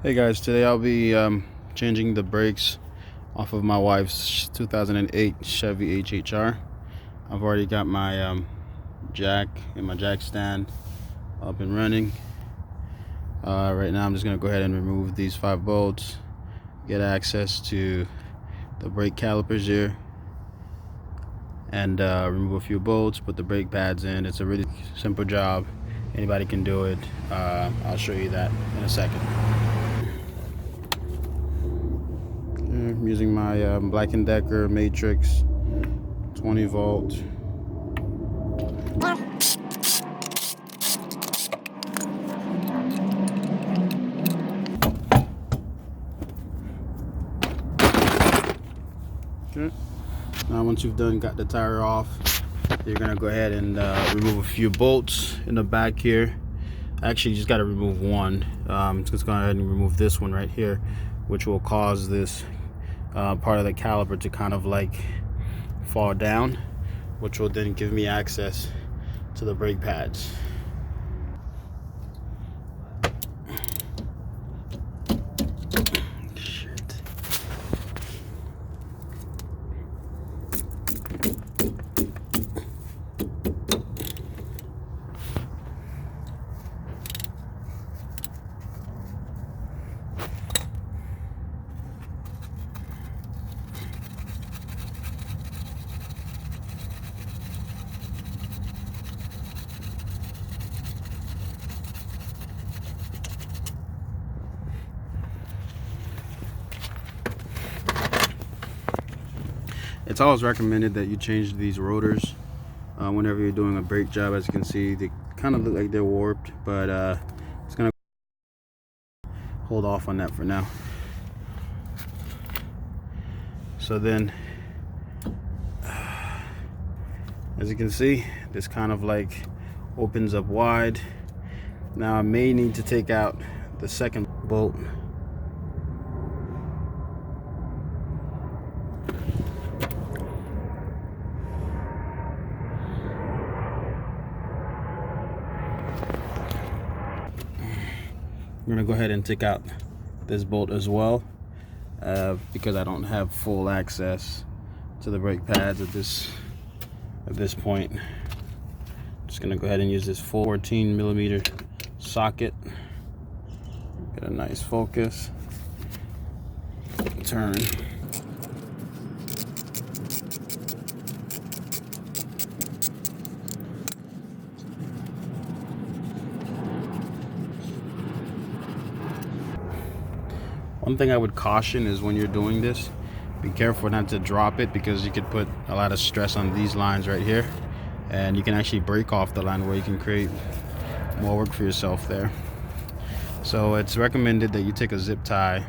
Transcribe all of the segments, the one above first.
Hey guys, today I'll be changing the brakes off of my wife's 2008 Chevy HHR. I've already got my jack and my jack stand up and running. Right now I'm just going to go ahead and remove these 5 bolts, get access to the brake calipers here, and remove a few bolts, put the brake pads in. It's a really simple job. Anybody can do it. I'll show you that in a second. I'm using my Black & Decker Matrix 20 volt. Okay. Now once you've got the tire off, you're gonna go ahead and remove a few bolts in the back here. Actually, you just got to remove one. Just go ahead and remove this one right here, which will cause this part of the caliper to kind of like fall down, which will then give me access to the brake pads. Shit. It's always recommended that you change these rotors whenever you're doing a brake job. As you can see, they kind of look like they're warped, but it's gonna hold off on that for now. So then, as you can see, this kind of like opens up wide. Now I may need to take out the second bolt. I'm gonna go ahead and take out this bolt as well, because I don't have full access to the brake pads at this point. Just gonna go ahead and use this 14mm socket. Get a nice focus. Turn. One thing I would caution is when you're doing this, be careful not to drop it, because you could put a lot of stress on these lines right here, and you can actually break off the line where you can create more work for yourself there. So it's recommended that you take a zip tie.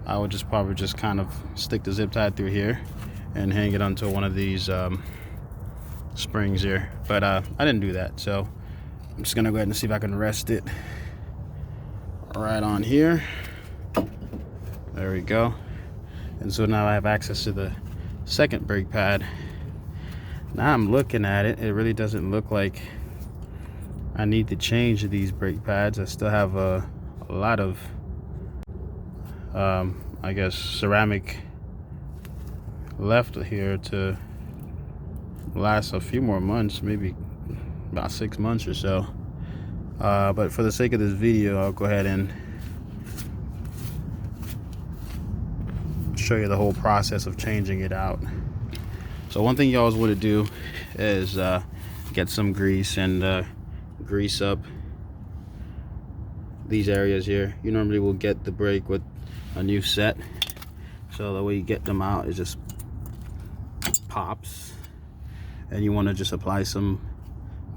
I would probably just kind of stick the zip tie through here and hang it onto one of these springs here, but I didn't do that, so I'm just gonna go ahead and see if I can rest it right on here. There we go. And so now I have access to the second brake pad. Now I'm looking at it, it really doesn't look like I need to change these brake pads. I still have a lot of I guess ceramic left here to last a few more months, maybe about 6 months or so. But for the sake of this video, I'll go ahead and show you the whole process of changing it out. So one thing you always want to do is get some grease and grease up these areas here. You normally will get the brake with a new set, so the way you get them out is just pops, and you want to just apply some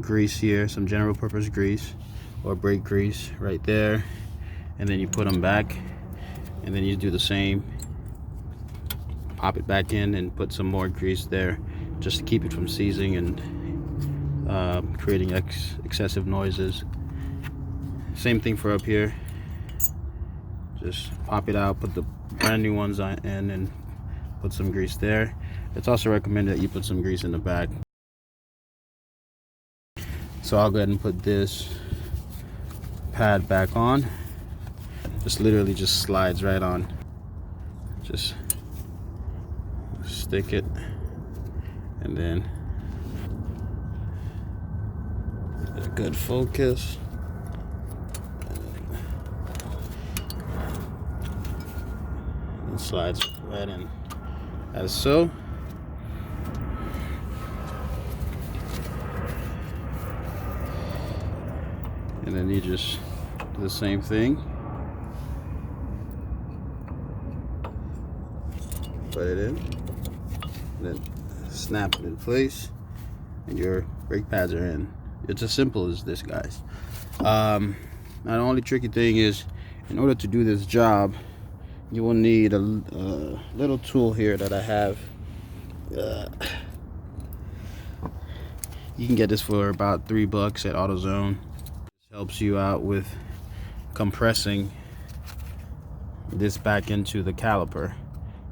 grease here, some general purpose grease or brake grease right there, and then you put them back, and then you do the same, pop it back in and put some more grease there just to keep it from seizing and creating excessive noises. Same thing for up here. Just pop it out, put the brand new ones in, and put some grease there. It's also recommended that you put some grease in the back. So I'll go ahead and put this pad back on. This literally just slides right on. Just stick it, and then get a good focus. And slides right in, as so. And then you just do the same thing. Put it in, then snap it in place, and your brake pads are in. It's as simple as this, guys. Now the only tricky thing is, in order to do this job, you will need a little tool here that I have. You can get this for about $3 at AutoZone. This helps you out with compressing this back into the caliper.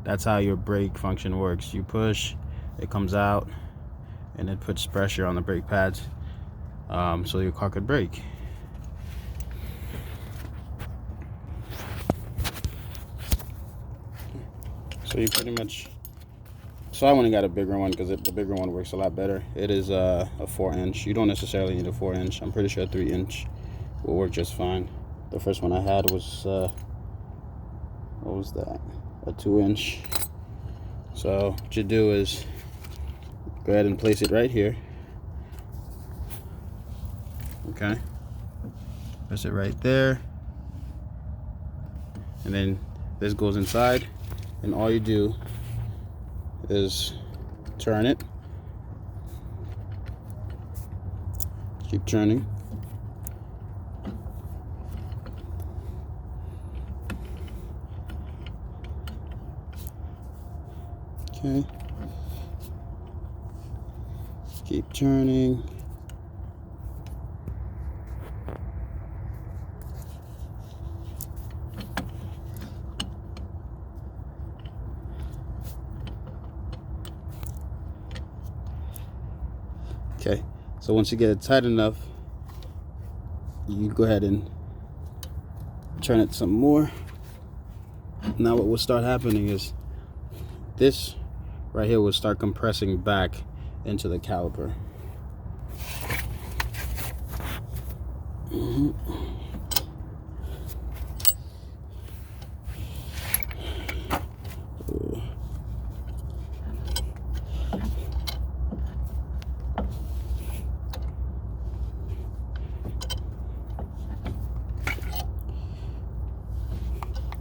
That's how your brake function works. You push, it comes out, and it puts pressure on the brake pads, so your car could brake. So you pretty much, so I went and got a bigger one because the bigger one works a lot better. It is a 4-inch. You don't necessarily need a 4-inch. I'm pretty sure a 3-inch will work just fine. The first one I had was what was that? A 2-inch. So what you do is go ahead and place it right here. Okay, place it right there, and then this goes inside, and all you do is turn it, keep turning. Okay, keep turning. Okay, so once you get it tight enough, you go ahead and turn it some more. Now what will start happening is this right here will start compressing back into the caliper.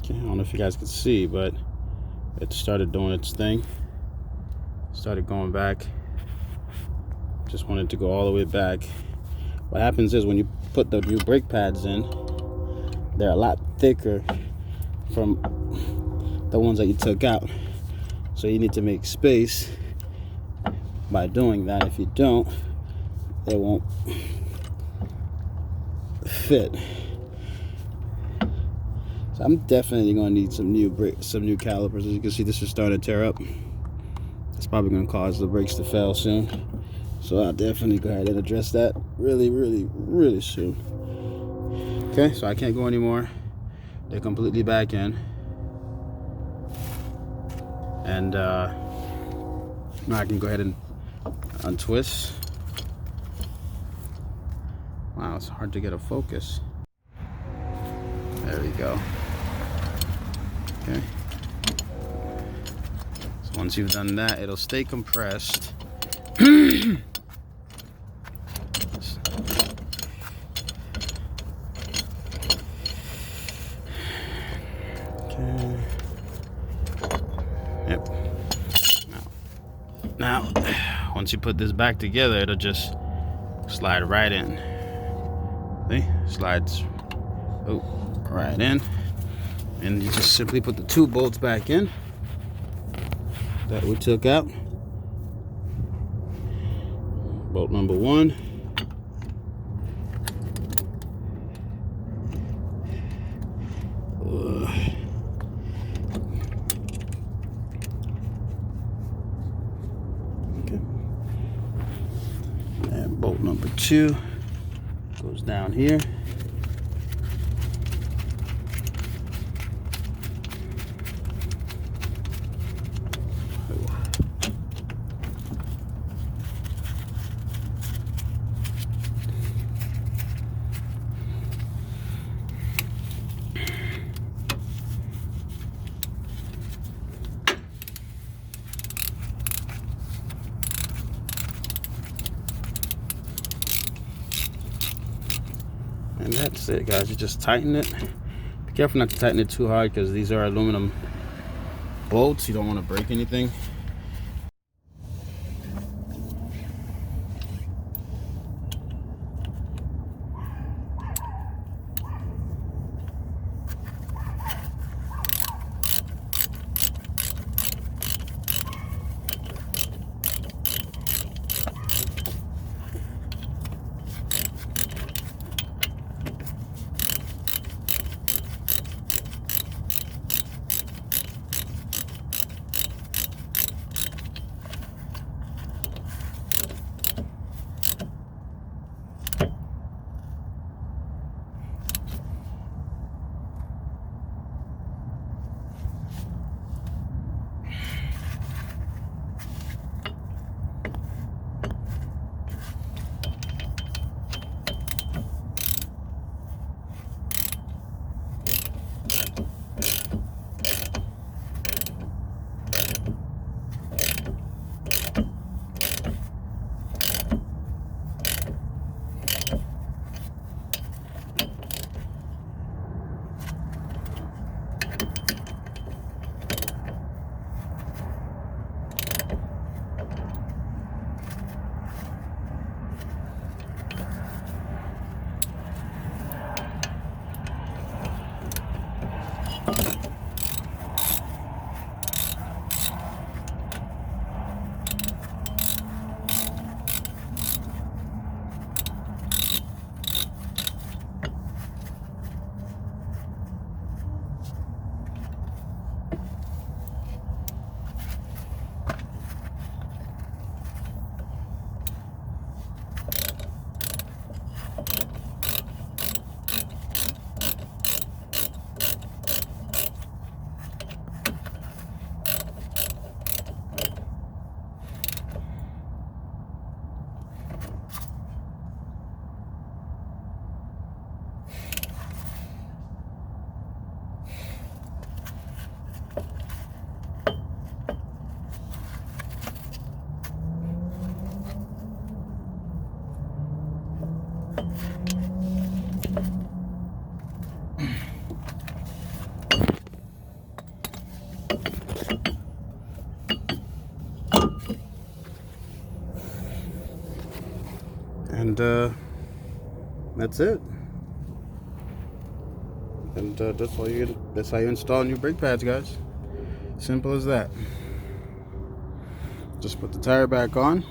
I don't know if you guys can see, but it started doing its thing. Started going back. Just wanted to go all the way back. What happens is when you put the new brake pads in, they're a lot thicker from the ones that you took out. So you need to make space by doing that. If you don't, it won't fit. So I'm definitely gonna need some new calipers. As you can see, this is starting to tear up. It's probably gonna cause the brakes to fail soon. So I'll definitely go ahead and address that really soon. Okay, so I can't go anymore. They're completely back in. And now I can go ahead and untwist. Wow, it's hard to get a focus. There we go. Okay. So once you've done that, it'll stay compressed. Okay. Yep. Now, once you put this back together, it'll just slide right in. See? Slides right in. And you just simply put the 2 bolts back in that we took out. Bolt number 1. Okay. And bolt number 2 goes down here. that's it, guys. You just tighten it. Be careful not to tighten it too hard because these are aluminum bolts. You don't want to break anything. And that's it. And that's how you install new brake pads, guys. Simple as that. Just put the tire back on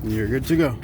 and you're good to go.